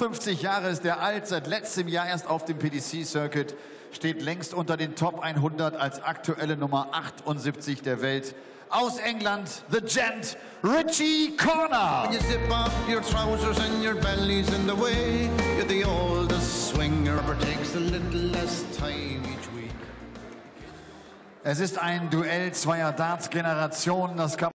51 Jahre ist er alt, seit letztem Jahr erst auf dem PDC-Circuit, steht längst unter den Top 100 als aktuelle Nummer 78 der Welt. Aus England, the Gent, Richie Corner. You zip up your trousers and your belly's in the way. You're the oldest swinger, but takes a little less time each week. Es ist ein Duell zweier Darts-Generationen. Das kann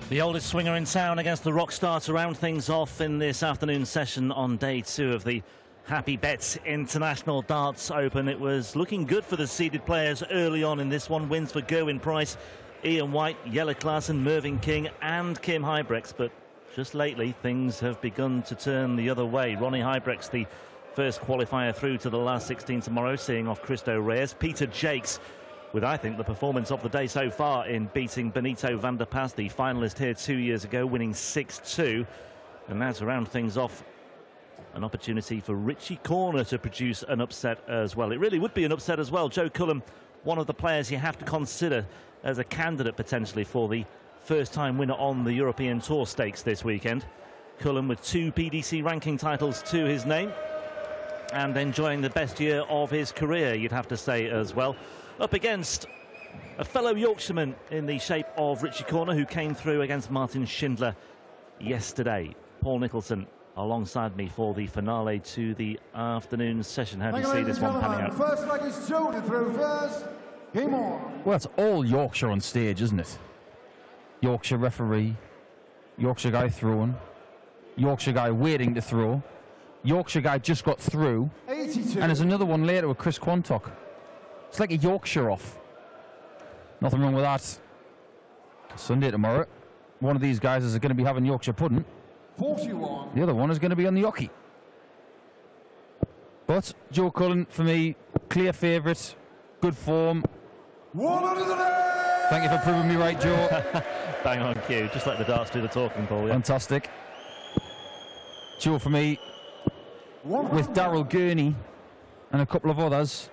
The oldest swinger in town against the rock star to round things off in this afternoon session on day 2 of the Happy Bets International Darts Open. It was looking good for the seeded players early on in this one. Wins for Gerwyn Price, Ian White, Jelle Klaassen, Mervyn King and Kim Huybrechts. But just lately things have begun to turn the other way. Ronnie Huybrechts, the first qualifier through to the last 16 tomorrow, seeing off Christo Reyes. Peter Jakes, with, I think, the performance of the day so far in beating Benito van der Pas, the finalist here 2 years ago, winning 6-2. And now to round things off, an opportunity for Richie Corner to produce an upset as well. It really would be an upset as well. Joe Cullen, one of the players you have to consider as a candidate potentially for the first-time winner on the European Tour Stakes this weekend. Cullen with 2 PDC ranking titles to his name and enjoying the best year of his career, you'd have to say as well. Up against a fellow Yorkshireman in the shape of Richie Corner, who came through against Martin Schindler yesterday. Paul Nicholson alongside me for the finale to the afternoon session. How do you see this one panning out? First leg is Joe to throw first. Game on. Well, it's all Yorkshire on stage, isn't it? Yorkshire referee, Yorkshire guy throwing, Yorkshire guy waiting to throw, Yorkshire guy just got through, 82. and there's another one later with Chris Quantock. It's like a Yorkshire off. Nothing wrong with that. Sunday tomorrow, one of these guys is going to be having Yorkshire pudding. 41. The other one is going to be on the hockey. But Joe Cullen, for me, clear favourite, good form. Thank you for proving me right, Joe. Bang on cue. Just let the darts do the talking, Paul. Yeah. Fantastic. Joe, for me, with Daryl Gurney and a couple of others,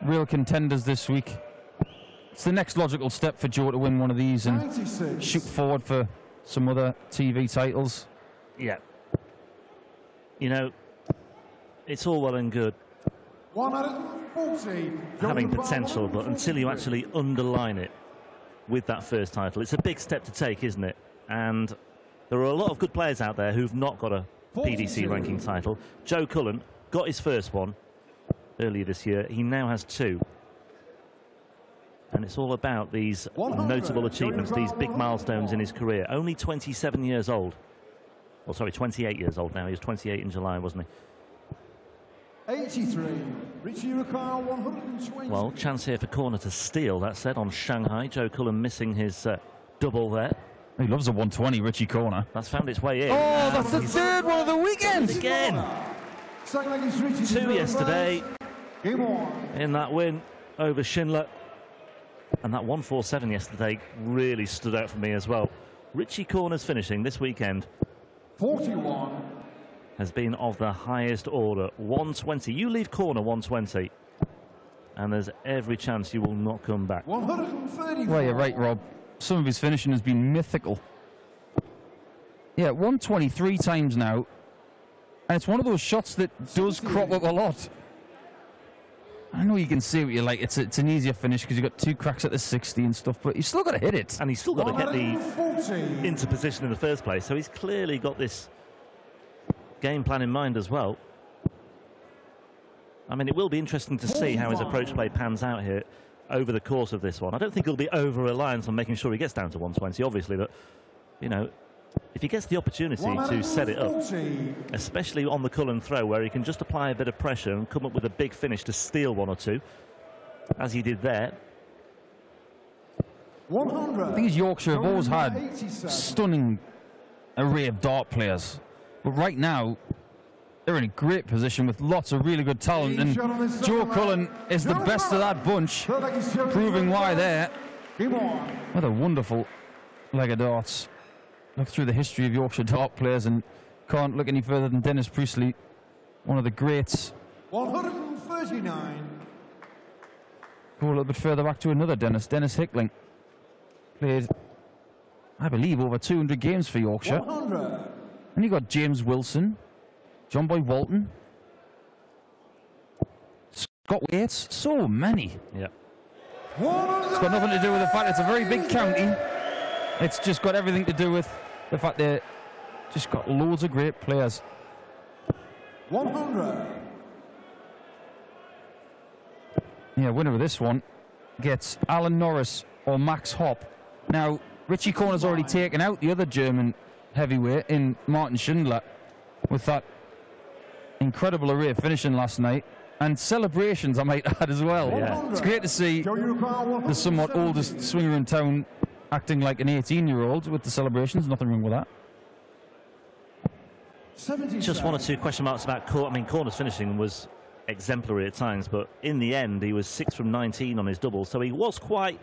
real contenders this week. It's the next logical step for Joe to win one of these and 96. shoot forward for some other TV titles. Yeah. You know, it's all well and good 140. having potential, but until you actually underline it with that first title, it's a big step to take, isn't it? And there are a lot of good players out there who've not got a PDC ranking title. Joe Cullen got his first one earlier this year. He now has 2. And it's all about these notable achievements, these big milestones in his career. Only 27 years old. Well, sorry, 28 years old now. He was 28 in July, wasn't he? 83. Richie Ricard, 120. Well, chance here for Corner to steal, that said, on Shanghai. Joe Cullen missing his double there. He loves a 120, Richie Corner. That's found its way in. Oh, that's the third one of the weekend! Again! 2 yesterday Game on. in that win over Schindler. And that 147 yesterday really stood out for me as well. Richie Corner's finishing this weekend 41. has been of the highest order. 120. You leave Corner 120, and there's every chance you will not come back. 130. Well, you're right, Rob. Some of his finishing has been mythical. Yeah, 123 times now. And it's one of those shots that does crop up a lot. I know you can say what you like. It's an easier finish because you've got 2 cracks at the 60 and stuff, but you've still got to hit it. And he's still got to get the 140. into position in the first place, so he's clearly got this game plan in mind as well. I mean, it will be interesting to see how his approach play pans out here over the course of this one. I don't think he'll be over-reliant on making sure he gets down to 120, obviously, but, you know, if he gets the opportunity to set it up, especially on the Cullen throw, where he can just apply a bit of pressure and come up with a big finish to steal 1 or 2, as he did there. 100. I think Yorkshire have always had stunning array of dart players. But right now, they're in a great position with lots of really good talent, and Joe Cullen is the best of that bunch, proving why there. What a wonderful leg of darts. Look through the history of Yorkshire dart players and can't look any further than Dennis Priestley, one of the greats. 139. Go a little bit further back to another Dennis Hickling. Played, I believe, over 200 games for Yorkshire. 100. And you got James Wilson, John Boy Walton, Scott Waits, so many. Yeah. It's got nothing to do with the fact it's a very big county. It's just got everything to do with the fact they've just got loads of great players. 100. Yeah, winner of this one gets Alan Norris or Max Hopp. Now, Richie Corner's already taken out the other German heavyweight in Martin Schindler with that incredible array of finishing last night. And celebrations, I might add, as well. Yeah. It's great to see the somewhat oldest swinger in town acting like an 18-year-old with the celebrations. Nothing wrong with that. Just one or two question marks about Corner. I mean, Corner's finishing was exemplary at times, but in the end, he was 6 from 19 on his double, so he was quite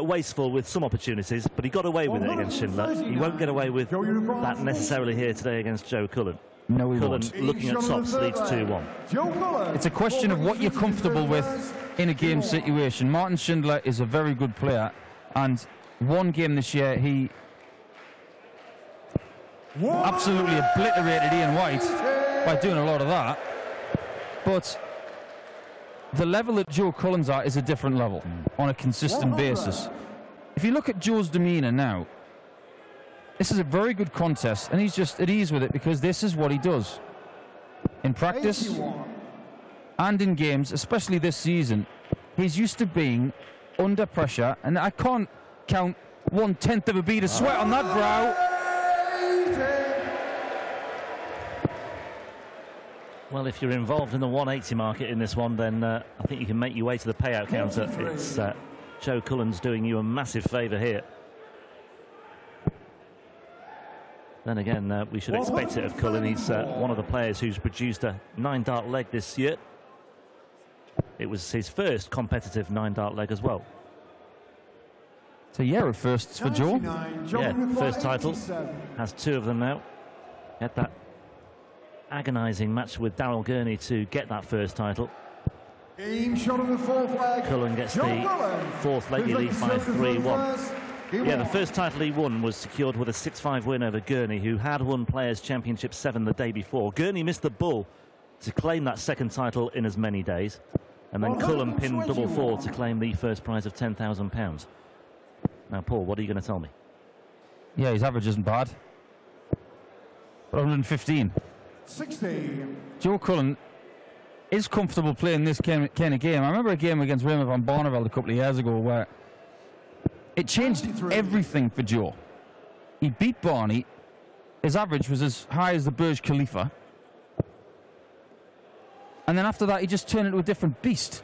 wasteful with some opportunities, but he got away with it against Schindler. He won't get away with that necessarily here today against Joe Cullen. No, he Cullen, won't. looking at tops, leads 2-1. It's a question of what you're comfortable with in a game situation. Martin Schindler is a very good player, and one game this year he absolutely obliterated Ian White by doing a lot of that. But the level that Joe Cullen's at is a different level on a consistent basis. If you look at Joe's demeanour now, this is a very good contest, and he's just at ease with it because this is what he does. In practice and in games, especially this season, he's used to being under pressure, and I can't count 1/10 of a bead of sweat on that brow. Well, if you're involved in the 180 market in this one, then I think you can make your way to the payout counter. It's Joe Cullen's doing you a massive favour here. Then again, we should expect it of Cullen. He's one of the players who's produced a 9-dart leg this year. It was his first competitive 9-dart leg as well. So yeah, a first for Joe. Yeah, first title. Has 2 of them now. Had that agonising match with Darryl Gurney to get that first title. Cullen gets the 4th leg. He leads by 3-1. Yeah, the first title he won was secured with a 6-5 win over Gurney, who had won Players' Championship 7 the day before. Gurney missed the bull to claim that second title in as many days, and then Cullen pinned double 4 to claim the first prize of £10,000. Now, Paul, what are you going to tell me? Yeah, his average isn't bad. 115. 60. Joe Cullen is comfortable playing this kind of game. I remember a game against Raymond van Barneveld a couple of years ago where it changed everything for Joe. He beat Barney. His average was as high as the Burj Khalifa. And then after that, he just turned into a different beast.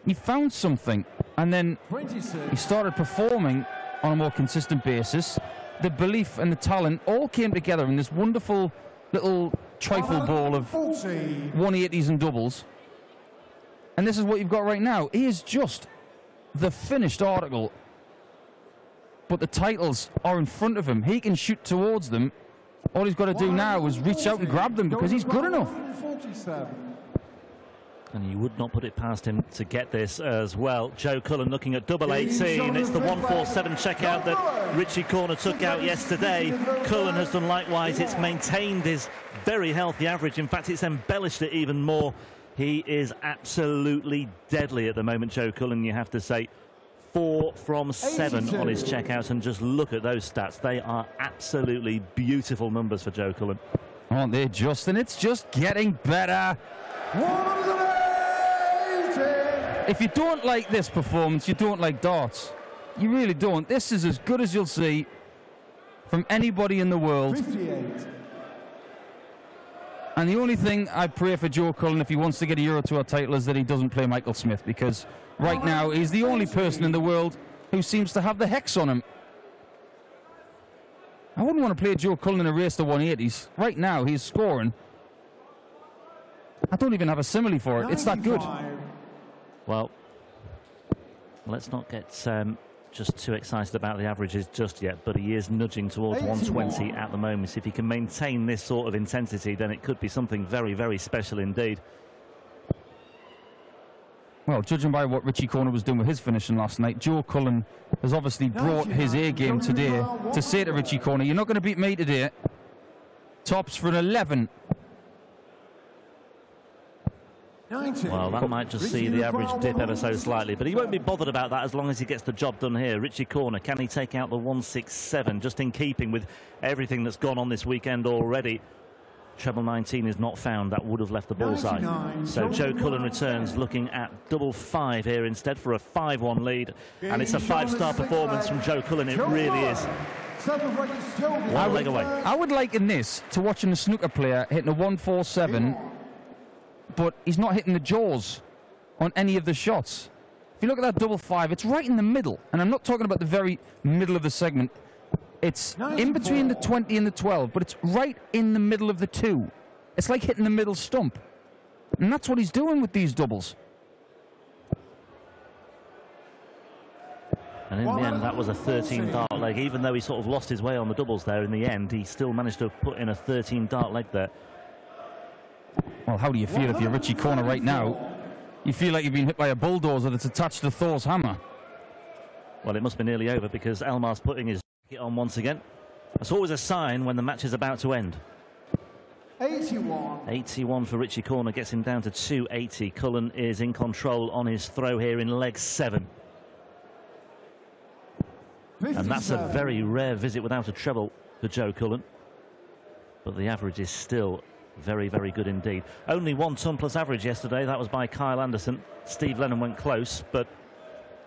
He found something, and then he started performing on a more consistent basis. The belief and the talent all came together in this wonderful little trifle ball of 180s and doubles. And this is what you've got right now. He is just the finished article, but the titles are in front of him. He can shoot towards them. All he's got to do now is reach out and grab them because he's good enough. And you would not put it past him to get this as well. Joe Cullen looking at double 18. It's the 147 checkout that Richie Corner took out yesterday. Cullen has done likewise. It's maintained his very healthy average. In fact, it's embellished it even more. He is absolutely deadly at the moment, Joe Cullen, you have to say. 4 from 7 on his checkouts, and just look at those stats. They are absolutely beautiful numbers for Joe Cullen. Aren't they just? And it's just getting better. If you don't like this performance, you don't like darts. You really don't. This is as good as you'll see from anybody in the world. 58. And the only thing I pray for Joe Cullen if he wants to get a Euro Tour title is that he doesn't play Michael Smith, because right now he's the only person in the world who seems to have the hex on him. I wouldn't want to play Joe Cullen in a race to 180s. Right now he's scoring I don't even have a simile for it. It's that good. Well, let's not get just too excited about the averages just yet, but he is nudging towards 120 at the moment. If he can maintain this sort of intensity, then it could be something very, very special indeed. Well, judging by what Richie Corner was doing with his finishing last night, Joe Cullen has obviously brought his A game today to say to Richie Corner, you're not going to beat me today. Tops for an 11. Well, that might just see the average dip ever so slightly, but he won't be bothered about that as long as he gets the job done here. Richie Corner, can he take out the 167, just in keeping with everything that's gone on this weekend already? Treble 19 is not found. That would have left the bullseye. So Joe Cullen returns looking at double 5 here instead for a 5-1 lead. And it's a 5-star performance from Joe Cullen. It really is. One leg away. I would liken this to watching a snooker player hitting a 147, but he's not hitting the jaws on any of the shots. If you look at that double 5, it's right in the middle. And I'm not talking about the very middle of the segment. It's in between the 20 and the 12, but it's right in the middle of the 2. It's like hitting the middle stump. And that's what he's doing with these doubles. And in the end, that was a 13-dart leg. Even though he sort of lost his way on the doubles there in the end, he still managed to put in a 13-dart leg there. Well, how do you feel if you're Richie Corner right now? You feel like you've been hit by a bulldozer that's attached to Thor's hammer. Well, it must be nearly over because Elmar's putting his on once again. That's always a sign when the match is about to end. 81 for Richie Corner, gets him down to 280. Cullen is in control on his throw here in leg 7. 57. And that's a very rare visit without a treble for Joe Cullen. But the average is still very, very good indeed. Only 1 ton plus average yesterday. That was by Kyle Anderson. Steve Lennon went close, but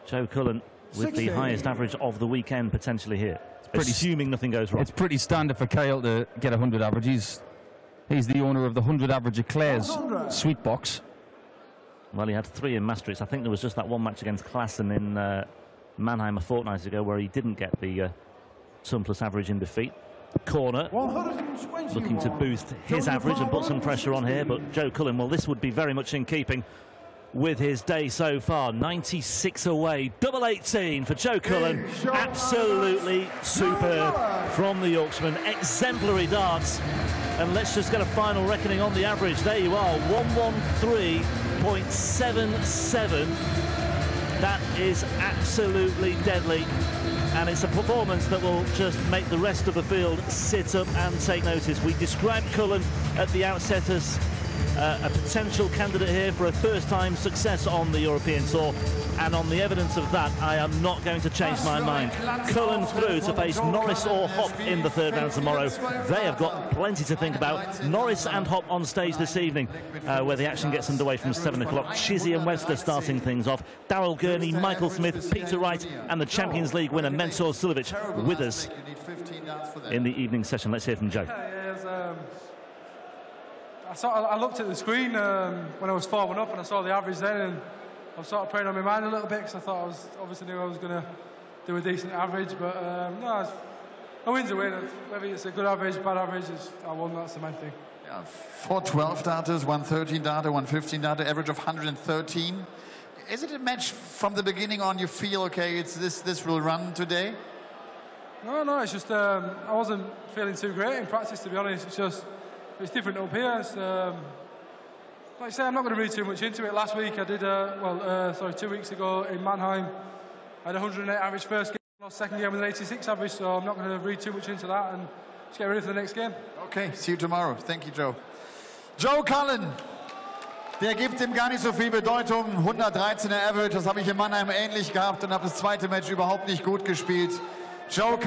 Joe Cullen with the highest average of the weekend potentially here. Assuming nothing goes wrong. It's pretty standard for Kyle to get 100 average. He's the owner of the 100 average of Claire's sweet box. Well, he had 3 in Maastricht. I think there was just that one match against Klassen in Mannheim a fortnight ago where he didn't get the ton plus average in defeat. Corner looking to boost his average and put some pressure on here, but Joe Cullen, well, this would be very much in keeping with his day so far. 96 away, double 18 for Joe Cullen. Absolutely superb from the Yorkshireman. Exemplary darts. And let's just get a final reckoning on the average. There you are, 113.77. That is absolutely deadly. And it's a performance that will just make the rest of the field sit up and take notice. We described Cullen at the outset as a potential candidate here for a first-time success on the European Tour, and on the evidence of that, I am not going to change my mind. Cullen through to face Norris or Hop in the 3rd round tomorrow. They have got plenty to think about. Norris and Hop on stage this evening, where the action gets underway from 7 o'clock. Chizzy and Webster starting things off. Darryl Gurney, Michael Smith, Peter Wright, and the Champions League winner Mensur Suljovic with us in the evening session. Let's hear from Joe. I looked at the screen when I was 4-1 up, and I saw the average then, and I was sort of praying on my mind a little bit because I thought obviously knew I was going to do a decent average, but no, a win's a win. Whether it's a good average, bad average, I won. That's the main thing. Yeah, 4 12 darters, 113 darter, 115 darter, average of 113. Is it a match from the beginning on? You feel okay? This will run today? No, it's just I wasn't feeling too great in practice, to be honest. It's different up here. It's, like I say, I'm not going to read too much into it. Last week I did, 2 weeks ago in Mannheim, I had 108 average first game, lost second game with an 86 average, so I'm not going to read too much into that and just get ready for the next game. Okay, see you tomorrow. Thank you, Joe. Joe Cullen, der gibt ihm gar nicht so viel Bedeutung. 113er Average, das habe ich in Mannheim ähnlich gehabt und habe das zweite Match überhaupt nicht gut gespielt. Joe Cullen